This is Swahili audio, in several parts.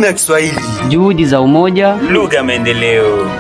Tuna Kiswahili. Juhudi za umoja, Lugha maendeleo.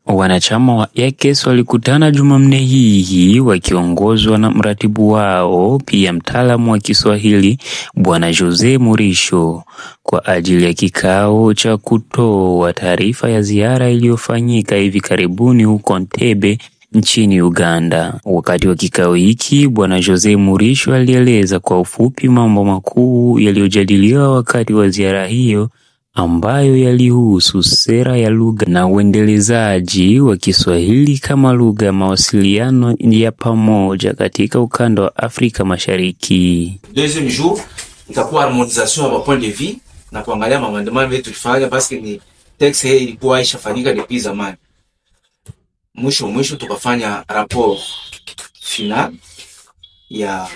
Wanachama wa EACS walikutana Jumanne hii wakiongozwa na mratibu wao, pia mtaalamu wa Kiswahili Bwana Jose Murisho, kwa ajili ya kikao cha kutoa taarifa ya ziara iliyofanyika hivi karibuni huko Entebbe nchini Uganda. Wakati wa kikao hiki, Bwana Jose Murisho alieleza kwa ufupi mambo makuu yaliyojadiliwa wakati wa ziara hiyo, ambayo yalihusu sera ya lugha na uendelezaji wa Kiswahili kama lugha ya mawasiliano ya pamoja katika ukanda wa Afrika Mashariki. Deuxième jour, itakuwa harmonisation ya point de vue na kuangalia maandamano yetu tulifanya parce que ni texte hii ilikuwa ishafanyika depuis zamani. Mwisho tukafanya rapport final ya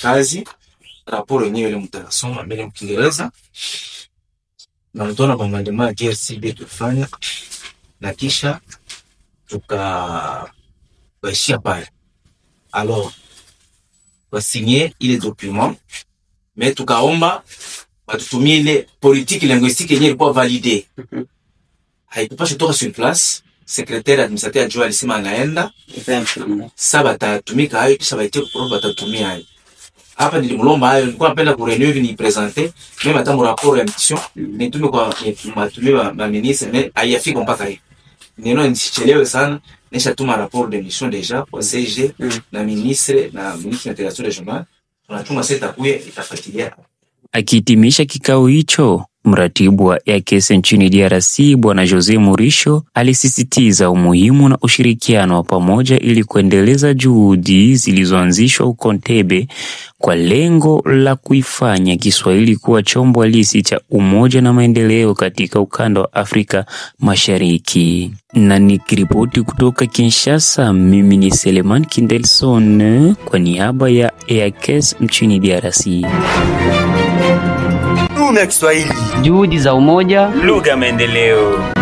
kazi. Rapport yenyewe ile mtasoma mbele mkiingereza. Na mtona maandamano ya GSCB tulifanya na kisha tukaishia pale. Alors signer ile document, mais tukaomba watutumie ile politique linguistique yenyewe ilikuwa validée. Haikupa kutoka sur place, secrétaire administrateur adjoint alisema anaenda sasa batatumika hayo, kisha baite kwa batatumia hayo. Hapa nilimlomba hayo, nilikuwa napenda kurenew ni presenter même hata rapport ya mission nitume kwa matumia ma ministre, mais hayafika mpaka hivi. Neno nisichelewe sana, nishatuma rapport de mission déjà kwa CG na ministre d'intégration régionale. Tunatuma sasa kuye itafuatilia. Akihitimisha kikao hicho, mratibu wa EACS nchini DRC Bwana Jose Murisho alisisitiza umuhimu na ushirikiano wa pamoja ili kuendeleza juhudi zilizoanzishwa huko Entebbe kwa lengo la kuifanya Kiswahili kuwa chombo halisi cha umoja na maendeleo katika ukanda wa Afrika Mashariki. Na nikiripoti kutoka Kinshasa, mimi ni Seleman Kindelson kwa niaba ya EACS nchini DRC. Tuna Kiswahili. juhudi za umoja, Lugha maendeleo.